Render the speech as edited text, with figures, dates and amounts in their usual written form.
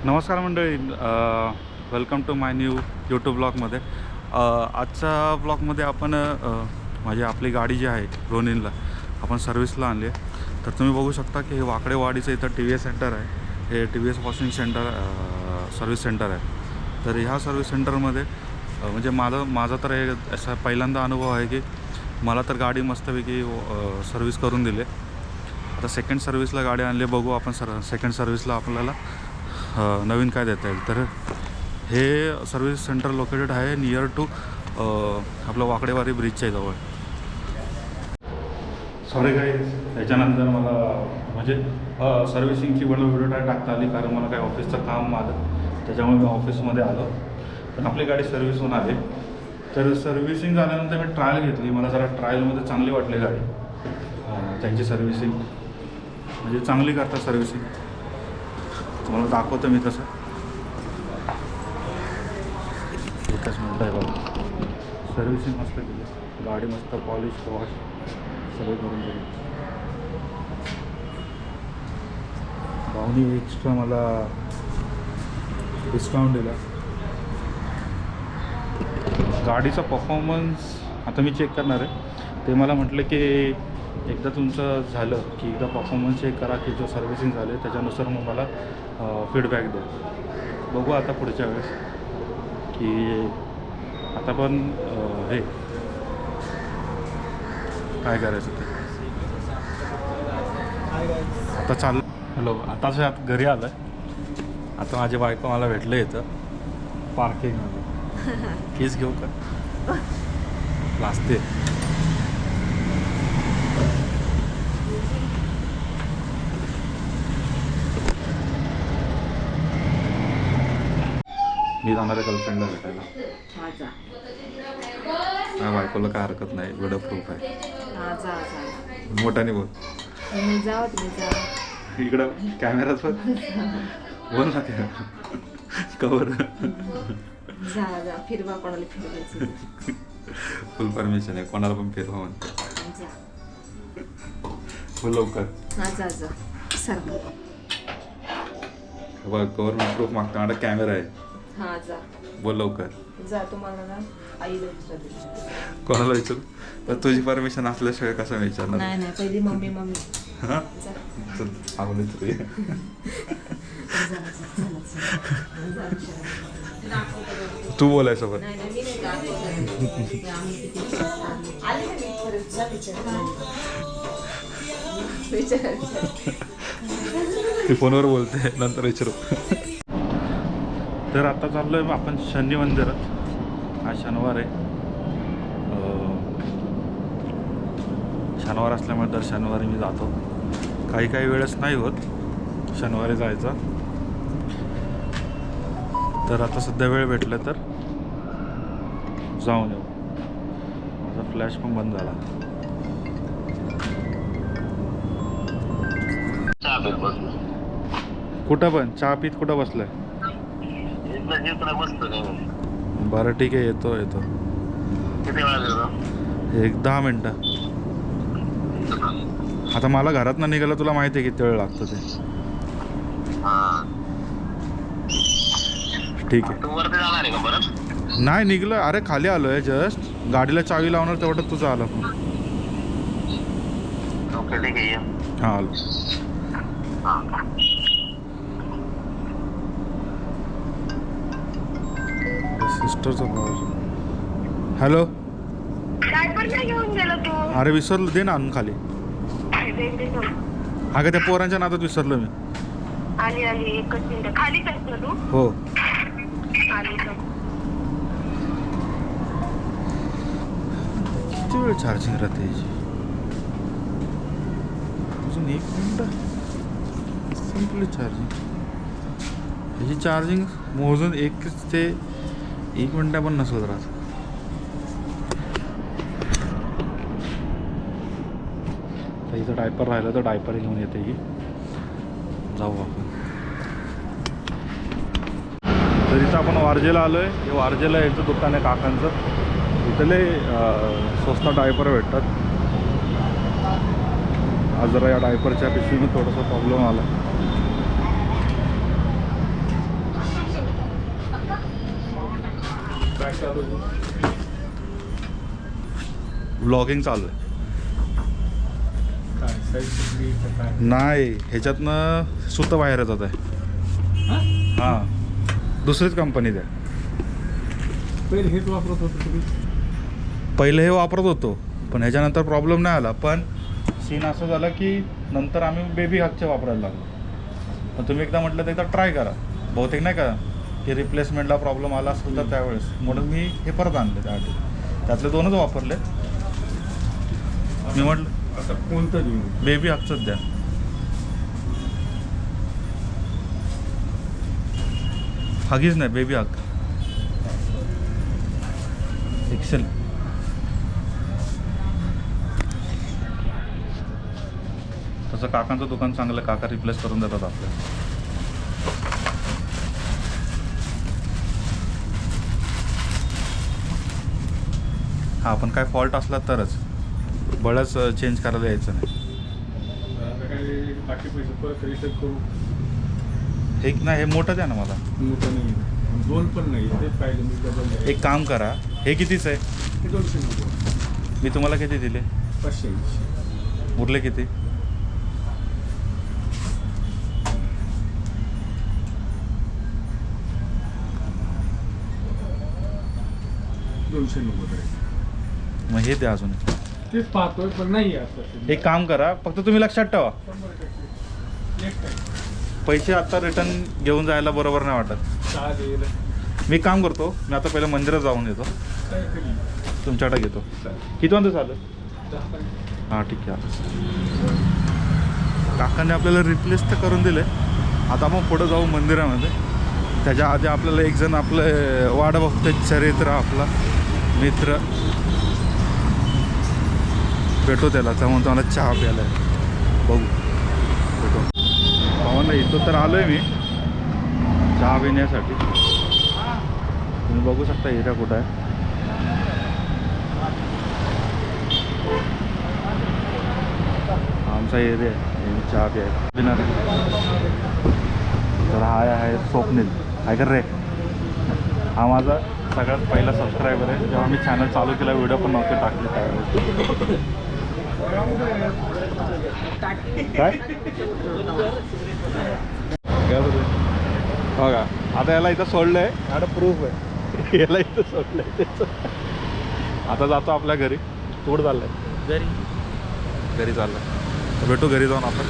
नमस्कार मंडळी, welcome to my new YouTube ब्लॉगमध्ये. आजच्या ब्लॉगमध्ये आपण आपली गाडी जी आहे रोनिनला आपण सर्व्हिसला आणली आहे. तर तुम्ही बघू शकता की हे वाकडेवाडीचं इथं टी व्ही एस सेंटर आहे. हे T V S washing centre service centre आहे. तर ह्या सर्व्हिस सेंटरमध्ये म्हणजे माझा तर हे असा पहिल्यांदा अनुभव आहे की मला तर गाडी मस्तपैकी सर्व्हिस करून दिली. आता सेकंड सर्व्हिसला गाडी आणली, बघू आपण सेकंड सर्व्हिसला आपल्याला नवीन काय देता येईल. तर हे सर्व्हिस सेंटर लोकेटेड आहे नियर टू आपलं वाकडेवाडी ब्रिजच्या जवळ. सॉरी काय त्याच्यानंतर मला म्हणजे सर्व्हिसिंगची मला व्हिडिओ टाकता आली, कारण मला काय ऑफिसचं काम आलं, त्याच्यामुळे मी ऑफिसमध्ये आलो. पण आपली गाडी सर्व्हिस होऊन आली. तर सर्व्हिसिंग झाल्यानंतर मी ट्रायल घेतली. मला जरा ट्रायलमध्ये चांगली वाटली गाडी. त्यांची सर्व्हिसिंग म्हणजे चांगली करतात सर्व्हिसिंग. तुम्हाला दाखवतो मी तसं. एकच मिनटं आहे बघा. सर्व्हिसिंग मस्त केली, गाडी मस्त पॉलिश वॉश सगळं करून दिली. भाऊनी एक्स्ट्रा मला डिस्काउंट दिला. गाडीचा परफॉर्मन्स आता मी चेक करणार आहे. ते मला म्हटलं की एकदा तुमचं झालं की एकदा परफॉर्मन्स चेक करा की जो सर्व्हिसिंग झाले त्याच्यानुसार मग मला फीडबॅक द्या. बघू आता पुढच्या वेळेस की आता पण हे काय करायचं ते. आता चाललं. हॅलो, आताच्या आत घरी आलं आहे. आता माझी बायको मला भेटलं येतं पार्किंगमध्ये. केस घेऊ का? लाजते. मी जाणार आहे गर्लफ्रेंडला भेटायला. माझ्या बायकोला काय हरकत नाही, व्हिडिओ प्रूफ आहे. मोठ्याने बोल. इकडं कॅमेराच बोल ना. त्या कवर फिरवा, कोणाला फिरवायचं. फुल परमिशन आहे, कोणाला पण फिरवा म्हणते. बोल लवकर. बघ, गव्हर्नमेंट प्रूफ मागतो, माझा कॅमेरा आहे. हा जा, बोल लवकर. जा. तुम्हाला ना आईला विचारते. कोणाला विचारू? तर तुझी परमिशन असल्याशिवाय कसं विचारणार? नाही, पहिली मम्मी. हां चल, आवडली तुझी. तू बोलाय सोबत. ती फोनवर बोलते, नंतर विचारू. तर आता चाललो आहे आपण शनी मंदिरात. आज शनिवार आहे. शनिवार असल्यामुळे दर शनिवारी मी जातो. काही वेळेस नाही होत शनिवारी जायचा. तर आता सध्या वेळ भेटला तर जाऊन येऊ. माझा फ्लॅश पण बंद झाला. कुठं पण चहा पीत कुठं बसलाय? बरं ठीक आहे, येतो. एक 10 मिनटं. आता मला घरात ना निघालं, तुला माहिती आहे किती वेळ लागतो ते. ठीक आहे. नाही निघलं, अरे खाली आलो आहे जस्ट. गाडीला चावी लावणार तेवढं तुझं आलं पण. हां आलो. सिस्टरचा भाऊ. हॅलो. अरे विसरलो, दे ना आणून खाली. अगं त्या पोरांच्या नादात विसरलो मी. आली एकच मिनिट. खालीच आहेस ना तू? हो. आली तर. किती वेळ चार्जिंग राहते याची? अजून 1 मिनिट संपली चार्जिंग. याची चार्जिंग मोजून 1 ते 1 मिनिट पण नसत राहत. तर इथं डायपर राहिलं तर डायपर घेऊन येते ही. जाऊ आपण. तर इथं आपण वारजेला आलो आहे. हे वारजेला याचं दुकान आहे काकांचं. इथले स्वस्त डायपर भेटतात. आज जरा या डायपरच्या पिशवीने थोडासा प्रॉब्लेम आला. चालू आहे. व्लॉगिंग चालू आहे. काय साईड सुटली का काय? नाही, ह्याच्यातनं सुतं बाहेर येतात आहे. हा? हां, दुसरीच कंपनी द्या. पहिले हेच वापरत होतं तुम्ही? पहिले हे वापरत होतो, पण ह्याच्यानंतर प्रॉब्लेम नाही आला. पण सीन असं झालं की नंतर आम्ही बेबी हकचे वापरायला लागलो. पण तुम्ही एकदा म्हटलं तर एकदा ट्राय करा. बहुतेक नाही का की रिप्लेसमेंटला प्रॉब्लेम आला असेल तर त्यावेळेस, म्हणून मी हे परत आणले. त्यातले 2च वापरले. मी म्हटलं आता कोणतं देऊ? बेबी हकचंच द्या. हगीच नाही, बेबी हक एक्सेल. तसं काकांचं दुकान चांगलं, काका रिप्लेस करून देतात आपल्याला. हा, पण काय फॉल्ट असला तरच, बळच चेंज करायला यायचं नाही. आता काय बाकी पैसे परत रिटर्न करू? एक नाही, हे मोठं द्या ना मला. मोठं नाही, 2 पण नाही. तेच पाहिजे मी डबल. एक काम करा, हे कितीच आहे? हे 200 रुपये. मी तुम्हाला किती दिले? 580. उरले किती? मग हे द्या अजून. तेच पाहतोय पण नाही आता. एक काम करा, फक्त तुम्ही लक्षात ठेवा, 100%. एक काय पैसे आता रिटर्न घेऊन जायला बरोबर नाही वाटत. चहा देईल मी काम करतो, मी आता पहिलं मंदिरात जाऊन येतो, काय कधी तुमच्याकडे घेतो. किती वाजता चालेल? 10. हां ठीक आहे. काकांनी आपल्याला रिप्लेस तर करून दिले. आता आपण पुढं जाऊ मंदिरामध्ये. त्याच्या आधी आपल्याला एक जण आपलं वाट बघतोय, चरित्र आपला मित्र, भेटू त्याला. त्यामुळे तुम्हाला चहा प्यायला बघू भेटू. भावांना इथं तर आलो आहे मी चहा पिण्यासाठी. तुम्ही बघू शकता एरिया कुठं आहे. आमचा एरिया आहे, चहा प्यायला पिणार आहे. तर हा आहे स्वप्नील. काय कर रे, हा माझा सगळ्यात पहिला सबस्क्रायबर आहे. जेव्हा मी चॅनल चालू केला, व्हिडिओ पण नव्हते टाकले त्यावेळेस. काय बघा, आता याला इथं सोडलं आहे, आता प्रूफ आहे. याला इथं सोडलं आहे त्याचं. आता जातो आपल्या घरी. कुठं चाललं आहे? घरी चाललं आहे. भेटू घरी जाऊन आपण.